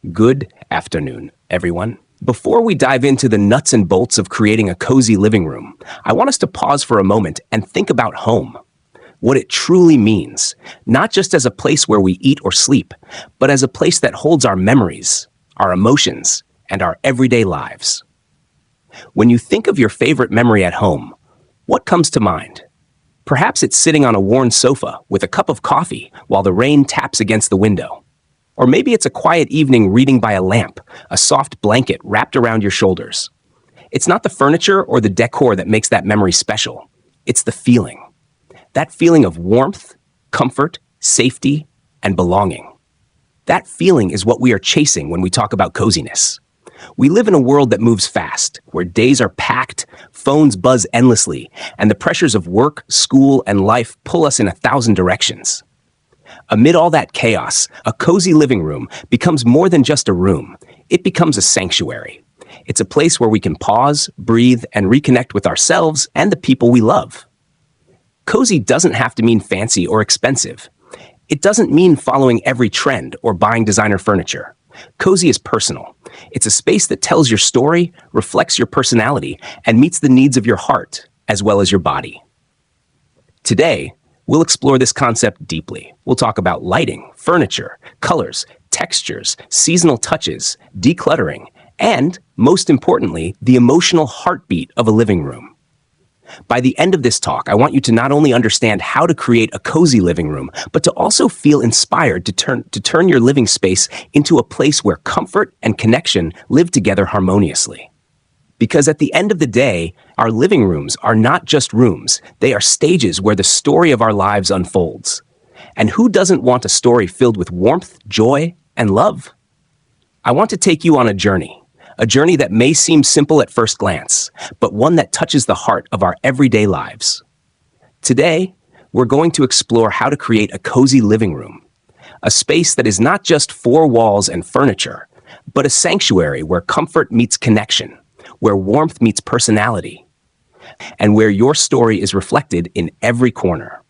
Good afternoon, everyone. Before we dive into the nuts and bolts of creating a cozy living room, I want us to pause for a moment and think about home. What it truly means, not just as a place where we eat or sleep, but as a place that holds our memories, our emotions, and our everyday lives. When you think of your favorite memory at home, what comes to mind? Perhaps it's sitting on a worn sofa with a cup of coffee while the rain taps against the window. Or maybe it's a quiet evening reading by a lamp, a soft blanket wrapped around your shoulders. It's not the furniture or the decor that makes that memory special. It's the feeling. That feeling of warmth, comfort, safety, and belonging. That feeling is what we are chasing when we talk about coziness. We live in a world that moves fast, where days are packed, phones buzz endlessly, and the pressures of work, school, and life pull us in 1,000 directions. Amid all that chaos, a cozy living room becomes more than just a room. It becomes a sanctuary. It's a place where we can pause, breathe, and reconnect with ourselves and the people we love. Cozy doesn't have to mean fancy or expensive. It doesn't mean following every trend or buying designer furniture. Cozy is personal. It's a space that tells your story, reflects your personality, and meets the needs of your heart as well as your body. Today, we'll explore this concept deeply. We'll talk about lighting, furniture, colors, textures, seasonal touches, decluttering, and, most importantly, the emotional heartbeat of a living room. By the end of this talk, I want you to not only understand how to create a cozy living room, but to also feel inspired to turn your living space into a place where comfort and connection live together harmoniously. Because at the end of the day, our living rooms are not just rooms, they are stages where the story of our lives unfolds. And who doesn't want a story filled with warmth, joy, and love? I want to take you on a journey that may seem simple at first glance, but one that touches the heart of our everyday lives. Today, we're going to explore how to create a cozy living room, a space that is not just four walls and furniture, but a sanctuary where comfort meets connection, where warmth meets personality, and where your story is reflected in every corner.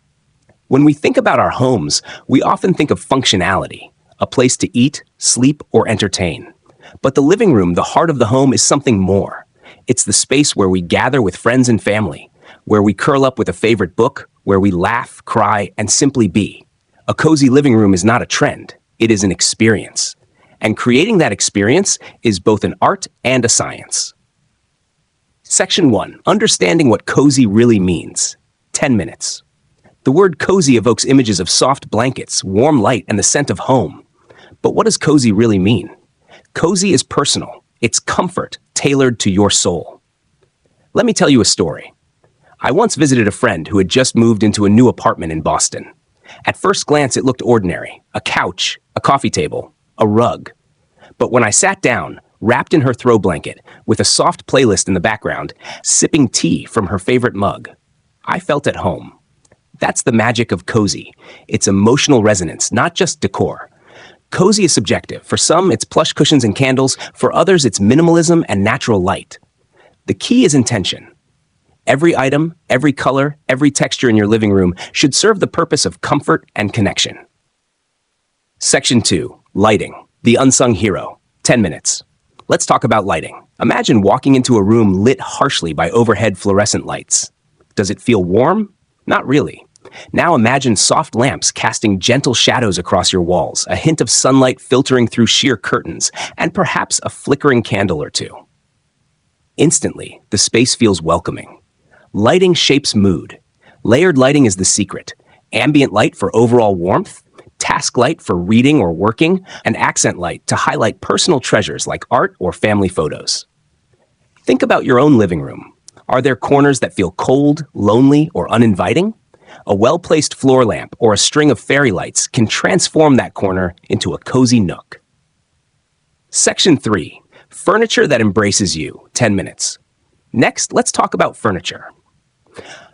When we think about our homes, we often think of functionality, a place to eat, sleep, or entertain. But the living room, the heart of the home, is something more. It's the space where we gather with friends and family, where we curl up with a favorite book, where we laugh, cry, and simply be. A cozy living room is not a trend, it is an experience. And creating that experience is both an art and a science. Section 1. Understanding what cozy really means. 10 minutes. The word cozy evokes images of soft blankets, warm light, and the scent of home. But what does cozy really mean? Cozy is personal. It's comfort tailored to your soul. Let me tell you a story. I once visited a friend who had just moved into a new apartment in Boston. At first glance, it looked ordinary. A couch, a coffee table, a rug. But when I sat down, wrapped in her throw blanket, with a soft playlist in the background, sipping tea from her favorite mug, I felt at home. That's the magic of cozy. It's emotional resonance, not just decor. Cozy is subjective. For some, it's plush cushions and candles. For others, it's minimalism and natural light. The key is intention. Every item, every color, every texture in your living room should serve the purpose of comfort and connection. Section 2. Lighting. The unsung hero. 10 minutes. Let's talk about lighting. Imagine walking into a room lit harshly by overhead fluorescent lights. Does it feel warm? Not really. Now imagine soft lamps casting gentle shadows across your walls, a hint of sunlight filtering through sheer curtains, and perhaps a flickering candle or two. Instantly, the space feels welcoming. Lighting shapes mood. Layered lighting is the secret. Ambient light for overall warmth, task light for reading or working, and accent light to highlight personal treasures like art or family photos. Think about your own living room. Are there corners that feel cold, lonely, or uninviting? A well-placed floor lamp or a string of fairy lights can transform that corner into a cozy nook. Section 3. Furniture that embraces you. 10 minutes. Next, let's talk about furniture.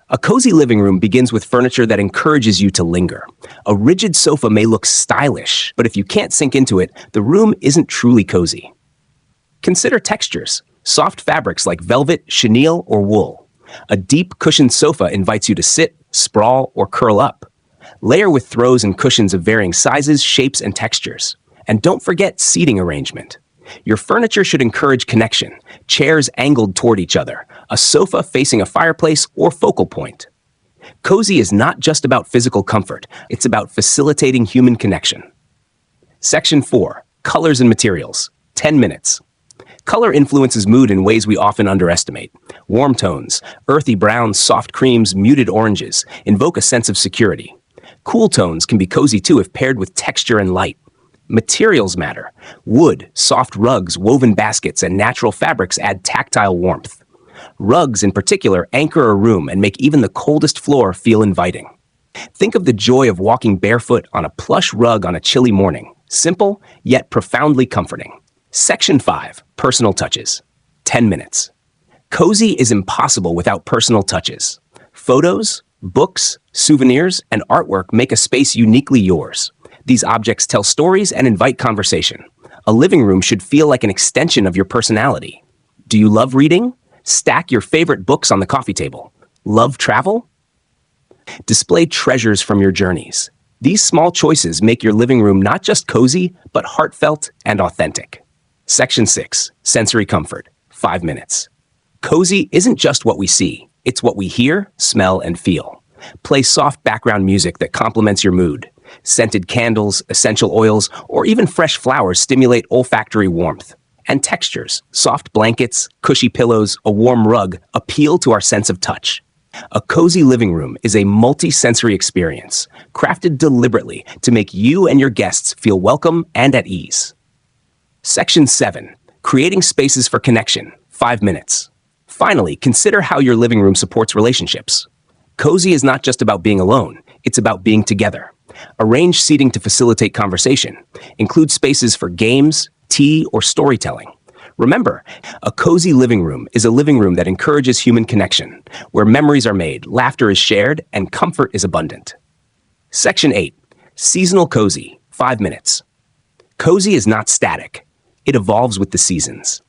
A cozy living room begins with furniture that encourages you to linger. A rigid sofa may look stylish, but if you can't sink into it, the room isn't truly cozy. Consider textures. Soft fabrics like velvet, chenille, or wool. A deep cushioned sofa invites you to sit, sprawl, or curl up. Layer with throws and cushions of varying sizes, shapes, and textures. And don't forget seating arrangement. Your furniture should encourage connection, chairs angled toward each other, a sofa facing a fireplace or focal point. Cozy is not just about physical comfort, it's about facilitating human connection. Section 4. Colors and materials. 10 minutes. Color influences mood in ways we often underestimate. Warm tones, earthy browns, soft creams, muted oranges invoke a sense of security. Cool tones can be cozy too if paired with texture and light. Materials matter. Wood, soft rugs, woven baskets, and natural fabrics add tactile warmth. Rugs, in particular, anchor a room and make even the coldest floor feel inviting. Think of the joy of walking barefoot on a plush rug on a chilly morning. Simple, yet profoundly comforting. Section 5. Personal touches. 10 minutes. Cozy is impossible without personal touches. Photos, books, souvenirs, and artwork make a space uniquely yours. These objects tell stories and invite conversation. A living room should feel like an extension of your personality. Do you love reading? Stack your favorite books on the coffee table. Love travel? Display treasures from your journeys. These small choices make your living room not just cozy, but heartfelt and authentic. Section 6. Sensory comfort. 5 minutes. Cozy isn't just what we see, it's what we hear, smell, and feel. Play soft background music that complements your mood. Scented candles, essential oils, or even fresh flowers stimulate olfactory warmth. And textures, soft blankets, cushy pillows, a warm rug, appeal to our sense of touch. A cozy living room is a multi-sensory experience, crafted deliberately to make you and your guests feel welcome and at ease. Section 7. Creating spaces for connection. 5 minutes. Finally, consider how your living room supports relationships. Cozy is not just about being alone, it's about being together. Arrange seating to facilitate conversation. Include spaces for games, tea, or storytelling. Remember, a cozy living room is a living room that encourages human connection, where memories are made, laughter is shared, and comfort is abundant. Section 8. Seasonal cozy. 5 minutes. Cozy is not static. It evolves with the seasons.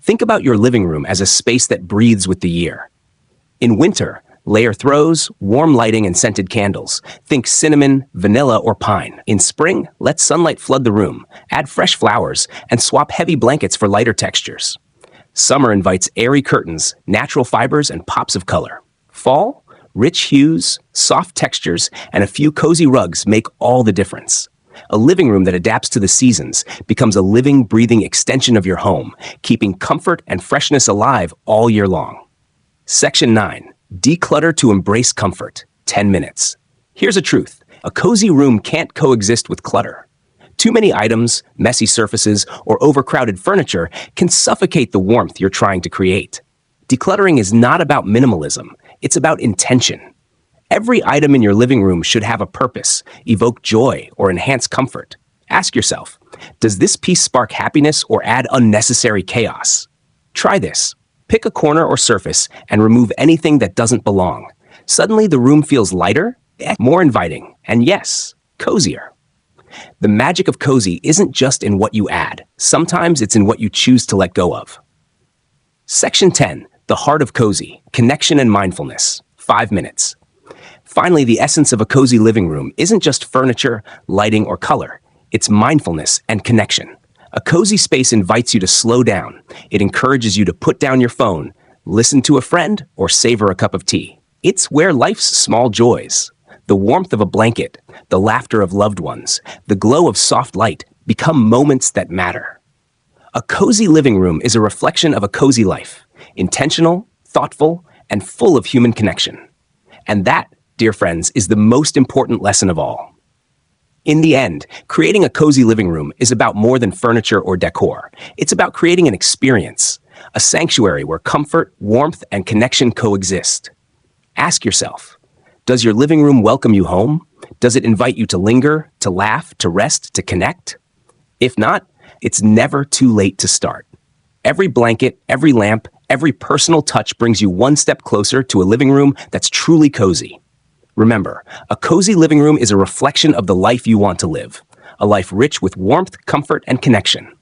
Think about your living room as a space that breathes with the year. In winter, layer throws, warm lighting, and scented candles. Think cinnamon, vanilla, or pine. In spring, let sunlight flood the room, add fresh flowers, and swap heavy blankets for lighter textures. Summer invites airy curtains, natural fibers, and pops of color. Fall, rich hues, soft textures, and a few cozy rugs make all the difference. A living room that adapts to the seasons becomes a living, breathing extension of your home, keeping comfort and freshness alive all year long. Section 9. Declutter to embrace comfort. 10 minutes. Here's a truth. A cozy room can't coexist with clutter. Too many items, messy surfaces, or overcrowded furniture can suffocate the warmth you're trying to create. Decluttering is not about minimalism. It's about intention. Every item in your living room should have a purpose, evoke joy, or enhance comfort. Ask yourself, does this piece spark happiness or add unnecessary chaos? Try this. Pick a corner or surface and remove anything that doesn't belong. Suddenly, the room feels lighter, more inviting, and yes, cozier. The magic of cozy isn't just in what you add. Sometimes it's in what you choose to let go of. Section 10. The heart of cozy. Connection and mindfulness. 5 minutes. Finally, the essence of a cozy living room isn't just furniture, lighting, or color. It's mindfulness and connection. A cozy space invites you to slow down. It encourages you to put down your phone, listen to a friend, or savor a cup of tea. It's where life's small joys, the warmth of a blanket, the laughter of loved ones, the glow of soft light, become moments that matter. A cozy living room is a reflection of a cozy life, intentional, thoughtful, and full of human connection. And that, dear friends, is the most important lesson of all. In the end, creating a cozy living room is about more than furniture or decor. It's about creating an experience, a sanctuary where comfort, warmth, and connection coexist. Ask yourself, does your living room welcome you home? Does it invite you to linger, to laugh, to rest, to connect? If not, it's never too late to start. Every blanket, every lamp, every personal touch brings you one step closer to a living room that's truly cozy. Remember, a cozy living room is a reflection of the life you want to live, a life rich with warmth, comfort, and connection.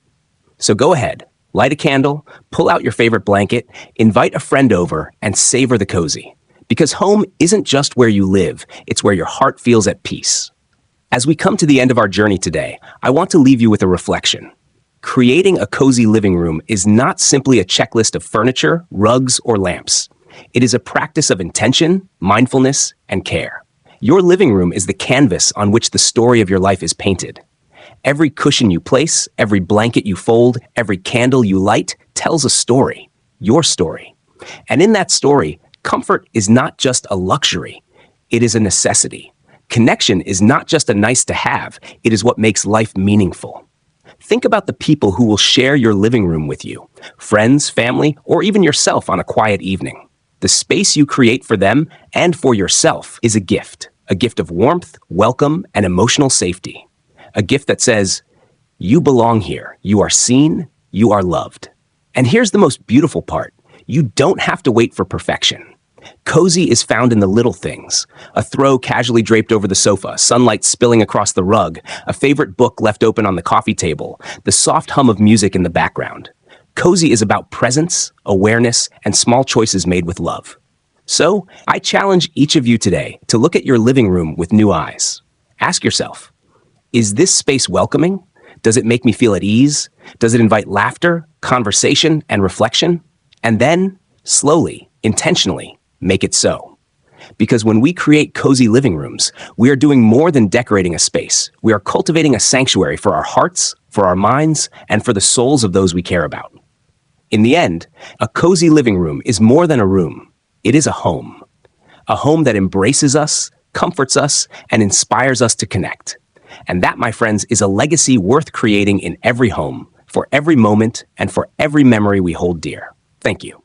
So go ahead, light a candle, pull out your favorite blanket, invite a friend over, and savor the cozy. Because home isn't just where you live, it's where your heart feels at peace. As we come to the end of our journey today, I want to leave you with a reflection. Creating a cozy living room is not simply a checklist of furniture, rugs, or lamps. It is a practice of intention, mindfulness, and care. Your living room is the canvas on which the story of your life is painted. Every cushion you place, every blanket you fold, every candle you light tells a story, your story. And in that story, comfort is not just a luxury, it is a necessity. Connection is not just a nice to have, it is what makes life meaningful. Think about the people who will share your living room with you, friends, family, or even yourself on a quiet evening. The space you create for them and for yourself is a gift of warmth, welcome, and emotional safety. A gift that says, you belong here, you are seen, you are loved. And here's the most beautiful part. You don't have to wait for perfection. Cozy is found in the little things. A throw casually draped over the sofa, sunlight spilling across the rug, a favorite book left open on the coffee table, the soft hum of music in the background. Cozy is about presence, awareness, and small choices made with love. So, I challenge each of you today to look at your living room with new eyes. Ask yourself, is this space welcoming? Does it make me feel at ease? Does it invite laughter, conversation, and reflection? And then, slowly, intentionally, make it so. Because when we create cozy living rooms, we are doing more than decorating a space. We are cultivating a sanctuary for our hearts, for our minds, and for the souls of those we care about. In the end, a cozy living room is more than a room. It is a home. A home that embraces us, comforts us, and inspires us to connect. And that, my friends, is a legacy worth creating in every home, for every moment, and for every memory we hold dear. Thank you.